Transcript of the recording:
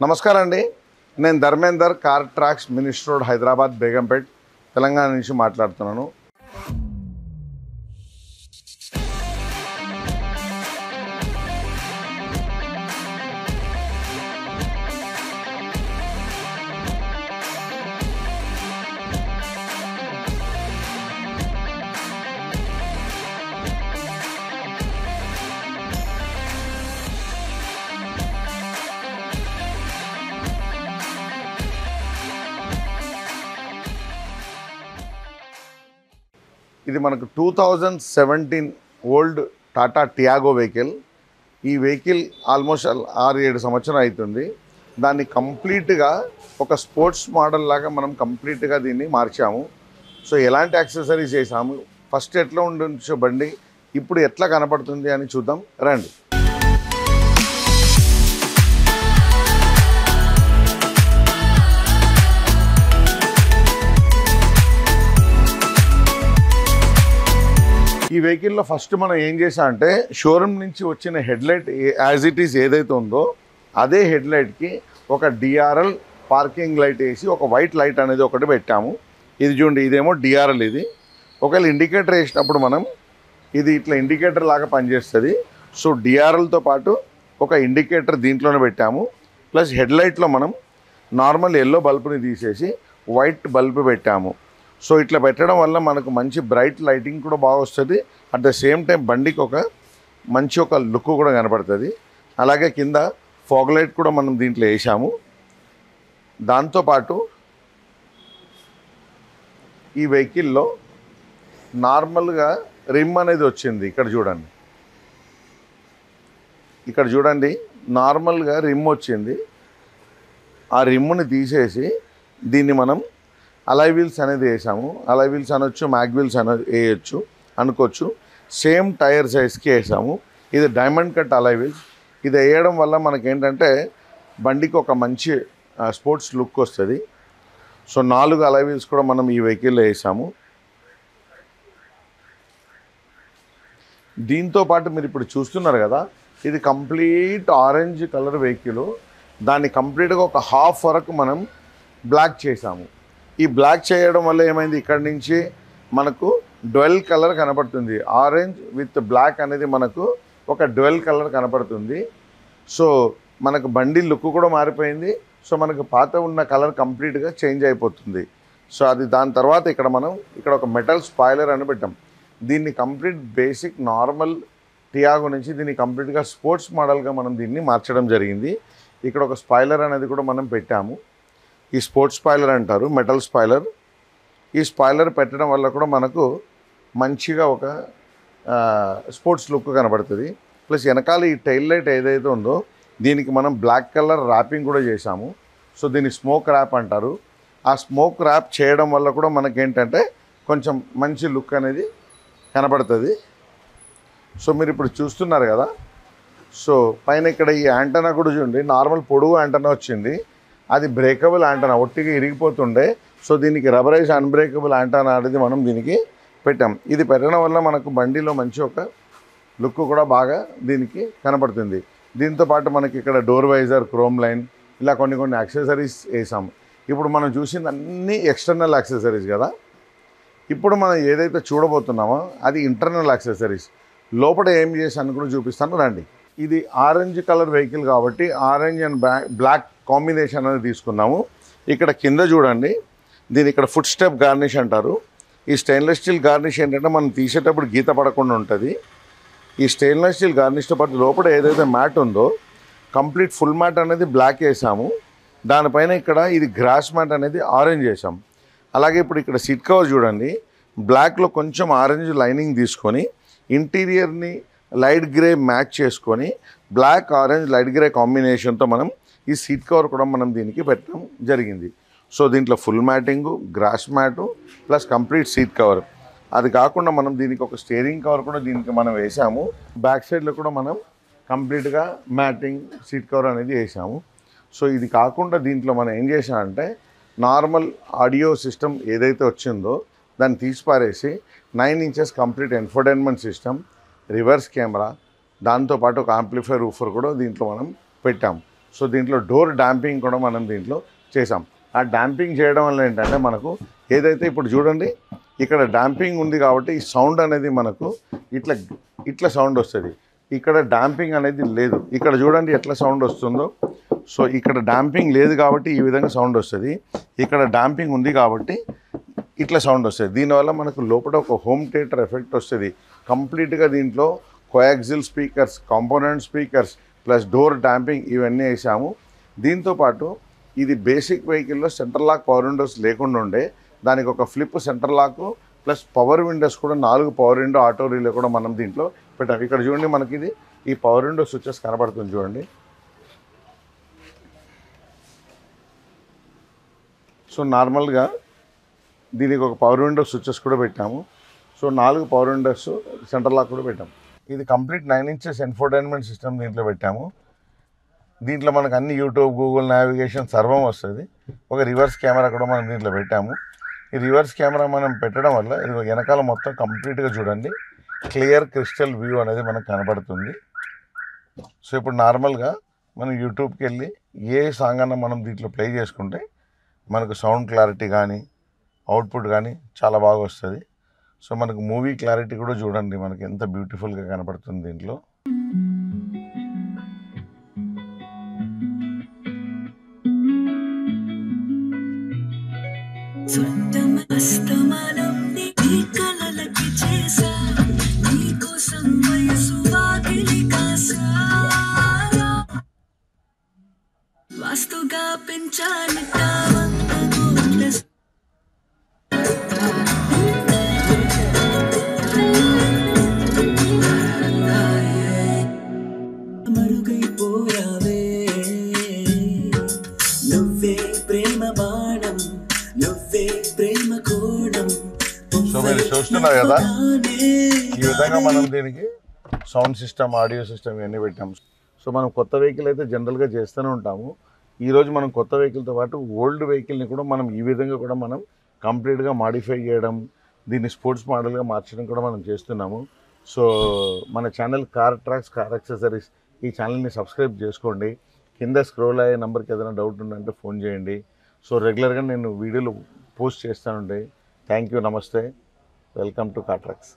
నమస్కారం అండి. నేను Dharmender, car tracks, minister road, Hyderabad, Begumpet, Telangana నుంచి మాట్లాడుతున్నాను. ఇది మనకు 2017 ఓల్డ్ టాటా టియాగో వెహికల్. ఈ వెహికల్ ఆల్మోస్ట్ 6-7 సంవత్సరం అవుతుంది. దాన్ని కంప్లీట్గా ఒక స్పోర్ట్స్ మోడల్ లాగా మనం కంప్లీట్గా దీన్ని మార్చాము. సో ఎలాంటి యాక్సెసరీస్ చేసాము, ఫస్ట్ ఎట్లా ఉండొచ్చు బండి, ఇప్పుడు ఎట్లా కనపడుతుంది అని చూద్దాం రండి. ఈ వెహికల్లో ఫస్ట్ మనం ఏం చేసాం అంటే, షోరూమ్ నుంచి వచ్చిన హెడ్లైట్ యాజ్ ఇట్ ఈస్ ఏదైతే ఉందో అదే హెడ్లైట్కి ఒక డిఆర్ఎల్ పార్కింగ్ లైట్ వేసి ఒక వైట్ లైట్ అనేది ఒకటి పెట్టాము. ఇది చూడండి, ఇదేమో డిఆర్ఎల్. ఇది ఒకవేళ ఇండికేటర్ వేసినప్పుడు మనం ఇది ఇట్లా ఇండికేటర్ లాగా పనిచేస్తుంది. సో డిఆర్ఎల్తో పాటు ఒక ఇండికేటర్ దీంట్లోనే పెట్టాము. ప్లస్ హెడ్లైట్లో మనం నార్మల్ ఎల్లో బల్బుని తీసేసి వైట్ బల్బు పెట్టాము. సో ఇట్లా పెట్టడం వల్ల మనకు మంచి బ్రైట్ లైటింగ్ కూడా బాగా వస్తుంది. అట్ ద సేమ్ టైం బండికి ఒక మంచి లుక్ కూడా కనపడుతుంది. అలాగే కింద ఫాగ్ లైట్ కూడా మనం దీంట్లో వేసాము. దాంతోపాటు ఈ వెహికల్లో నార్మల్గా రిమ్ అనేది వచ్చింది. ఇక్కడ చూడండి నార్మల్గా రిమ్ వచ్చింది. ఆ రిమ్ముని తీసేసి దీన్ని మనం అలాయ్ వీల్స్ అనేది వేసాము. అలాయ్ వీల్స్ అనొచ్చు, మ్యాగ్ వీల్స్ అనేది వేయచ్చు అనుకోవచ్చు. సేమ్ టైర్ సైజ్కి వేసాము. ఇది డైమండ్ కట్ అలాయ్ వీల్స్. ఇది వేయడం వల్ల మనకేంటంటే బండికి ఒక మంచి స్పోర్ట్స్ లుక్ వస్తుంది. సో 4 అలాయ్ వీల్స్ కూడా మనం ఈ వెహికల్లో వేసాము. దీంతో పాటు మీరు ఇప్పుడు చూస్తున్నారు కదా, ఇది కంప్లీట్ ఆరెంజ్ కలర్ వెహికల్. దాన్ని కంప్లీట్గా ఒక హాఫ్ వరకు మనం బ్లాక్ చేసాము. ఈ బ్లాక్ చేయడం వల్ల ఏమైంది, ఇక్కడ నుంచి మనకు డ్వెల్ కలర్ కనపడుతుంది. ఆరెంజ్ విత్ బ్లాక్ అనేది మనకు ఒక డ్వెల్ కలర్ కనపడుతుంది. సో మనకు బండి లుక్ కూడా మారిపోయింది. సో మనకు పాత ఉన్న కలర్ కంప్లీట్గా చేంజ్ అయిపోతుంది. సో అది దాని తర్వాత ఇక్కడ ఒక మెటల్ స్పాయిలర్ అని పెట్టాం. దీన్ని కంప్లీట్ బేసిక్ నార్మల్ టియాగో నుంచి దీన్ని కంప్లీట్గా స్పోర్ట్స్ మోడల్గా మనం దీన్ని మార్చడం జరిగింది. ఇక్కడ ఒక స్పాయిలర్ అనేది కూడా మనం పెట్టాము. ఈ స్పోర్ట్స్ స్పాయిలర్ అంటారు, మెటల్ స్పాయిలర్. ఈ స్పాయిలర్ పెట్టడం వల్ల కూడా మనకు మంచిగా ఒక స్పోర్ట్స్ లుక్ కనబడుతుంది. ప్లస్ వెనకాల ఈ టైల్ లైట్ ఏదైతే ఉందో దీనికి మనం బ్లాక్ కలర్ ర్యాపింగ్ కూడా చేసాము. సో దీన్ని స్మోక్ ర్యాప్ అంటారు. ఆ స్మోక్ ర్యాప్ చేయడం వల్ల కూడా మనకేంటంటే కొంచెం మంచి లుక్ అనేది కనబడుతుంది. సో మీరు ఇప్పుడు చూస్తున్నారు కదా. సో పైన ఇక్కడ ఈ యాంటనా కూడా చూడండి, నార్మల్ పొడుగు యాంటనా వచ్చింది. అది బ్రేకబుల్ యాంటనా, ఒట్టిగా ఇరిగిపోతుండే. సో దీనికి రబరైజ్ అన్బ్రేకబుల్ యాంటనా అనేది మనం దీనికి పెట్టాం. ఇది పెట్టడం వల్ల మనకు బండిలో మంచి ఒక లుక్ కూడా బాగా దీనికి కనపడుతుంది. దీంతోపాటు మనకి ఇక్కడ డోర్ వైజర్, క్రోమ్ లైన్, ఇలా కొన్ని యాక్సెసరీస్ వేసాము. ఇప్పుడు మనం చూసింది అన్నీ ఎక్స్టర్నల్ యాక్సెసరీస్ కదా. ఇప్పుడు మనం ఏదైతే చూడబోతున్నామో అది ఇంటర్నల్ యాక్సెసరీస్. లోపల ఏం చేశాను కూడా చూపిస్తాను రండి. ఇది ఆరెంజ్ కలర్ వెహికల్ కాబట్టి ఆరెంజ్ అండ్ బ్లాక్ కాంబినేషన్ అనేది తీసుకున్నాము. ఇక్కడ కింద చూడండి, దీని ఇక్కడ ఫుట్ స్టెప్ గార్నిష్ అంటారు. ఈ స్టెయిన్లెస్ స్టీల్ గార్నిష్ ఏంటంటే మనం తీసేటప్పుడు గీత పడకుండా ఉంటుంది. ఈ స్టెయిన్లెస్ స్టీల్ గార్నిష్తో పాటు లోపల ఏదైతే మ్యాట్ ఉందో కంప్లీట్ ఫుల్ మ్యాట్ అనేది బ్లాక్ వేసాము. దానిపైన ఇక్కడ ఇది గ్రాస్ మ్యాట్ అనేది ఆరెంజ్ వేసాం. అలాగే ఇప్పుడు ఇక్కడ సీట్ కవర్ చూడండి, బ్లాక్లో కొంచెం ఆరెంజ్ లైనింగ్ తీసుకొని ఇంటీరియర్ని లైట్ గ్రే మ్యాచ్ చేసుకొని బ్లాక్ ఆరెంజ్ లైట్ గ్రే కాంబినేషన్తో మనం ఈ సీట్ కవర్ కూడా మనం దీనికి పెట్టడం జరిగింది. సో దీంట్లో full matting, grass mat plus complete seat cover. అది కాకుండా మనం దీనికి ఒక స్టీరింగ్ కవర్ కూడా దీనికి మనం వేసాము. బ్యాక్ సైడ్లో కూడా మనం కంప్లీట్గా మ్యాటింగ్ సీట్ కవర్ అనేది వేసాము. సో ఇది కాకుండా దీంట్లో మనం ఏం చేసామంటే నార్మల్ ఆడియో సిస్టమ్ ఏదైతే వచ్చిందో దాన్ని తీసిపారేసి 9 inches complete infotainment system, reverse camera, దాంతోపాటు ఒక యాంప్లిఫైర్ ఊఫర్ కూడా దీంట్లో మనం పెట్టాం. సో దీంట్లో డోర్ డాంపింగ్ కూడా మనం దీంట్లో చేసాం. ఆ డాంపింగ్ చేయడం వల్ల ఏంటంటే మనకు ఏదైతే ఇప్పుడు చూడండి ఇక్కడ డాంపింగ్ ఉంది కాబట్టి ఈ సౌండ్ అనేది మనకు ఇట్లా సౌండ్ వస్తుంది. ఇక్కడ డాంపింగ్ అనేది లేదు. ఇక్కడ చూడండి ఎట్లా సౌండ్ వస్తుందో. సో ఇక్కడ డాంపింగ్ లేదు కాబట్టి ఈ విధంగా సౌండ్ వస్తుంది. ఇక్కడ డాంపింగ్ ఉంది కాబట్టి ఇట్లా సౌండ్ వస్తుంది. దీనివల్ల మనకు లోపల ఒక హోమ్ థియేటర్ ఎఫెక్ట్ వస్తుంది. కంప్లీట్గా దీంట్లో coaxial speakers, component speakers plus door damping ఇవన్నీ వేసాము. దీంతోపాటు ఇది బేసిక్ వెహికల్లో సెంటర్ లాక్ పవర్ విండోస్ లేకుండా ఉండే దానికి ఒక flip centre lock plus power windows కూడా 4 పవర్ విండో ఆటో రిలే కూడా మనం దీంట్లో పెట్టాం. ఇక్కడ చూడండి మనకి ఇది ఈ పవర్ విండో స్విచెస్ కనబడుతుంది చూడండి. సో నార్మల్గా దీనికి ఒక పవర్ విండో స్విచెస్ కూడా పెట్టాము. So 4 power windows centre lock కూడా పెట్టాము. ఇది కంప్లీట్ 9 ఇంచెస్ ఇన్ఫోటైన్మెంట్ సిస్టమ్ దీంట్లో పెట్టాము. దీంట్లో మనకు అన్ని యూట్యూబ్, గూగుల్ నావిగేషన్ సర్వం వస్తుంది. ఒక రివర్స్ కెమెరా కూడా మనం దీంట్లో పెట్టాము. ఈ రివర్స్ కెమెరా మనం పెట్టడం వల్ల ఇది వెనకాల మొత్తం కంప్లీట్గా చూడండి క్లియర్ క్రిస్టల్ వ్యూ అనేది మనకు కనబడుతుంది. సో ఇప్పుడు నార్మల్గా మనం యూట్యూబ్కి వెళ్ళి ఏ సాంగ్ అన్న మనం దీంట్లో ప్లే చేసుకుంటే మనకు సౌండ్ క్లారిటీ కానీ అవుట్పుట్ కానీ చాలా బాగా వస్తుంది. సో మనకు మూవీ క్లారిటీ కూడా చూడండి మనకి ఎంత బ్యూటిఫుల్గా కనపడుతుంది దీంట్లో. వాస్తుగా పెంచాలి మరుగైపోయావే నువ్వే ప్రేమ బాణం, నువ్వే ప్రేమ కోణం. సో మీరు చూస్తున్నారు కదా ఈ విధంగా మనం దీనికి సౌండ్ సిస్టమ్, ఆడియో సిస్టమ్ ఇవన్నీ పెట్టాము. సో మనం కొత్త వెహికల్ అయితే జనరల్గా చేస్తూనే ఉంటాము. ఈరోజు మనం కొత్త వెహికల్తో పాటు ఓల్డ్ వెహికల్ని కూడా మనం ఈ విధంగా కూడా మనం కంప్లీట్గా మాడిఫై చేయడం, దీన్ని స్పోర్ట్స్ మోడల్గా మార్చడం కూడా మనం చేస్తున్నాము. సో మన channel car tracks, car accessories ఈ ఛానల్ని సబ్స్క్రైబ్ చేసుకోండి. కింద స్క్రోల్ అయ్యే నెంబర్కి ఏదైనా డౌట్ ఉందంటే ఫోన్ చేయండి. సో రెగ్యులర్గా నేను వీడియోలు పోస్ట్ చేస్తూ ఉంటాయి. థ్యాంక్ యూ, నమస్తే, వెల్కమ్ టు కార్ ట్రాక్స్.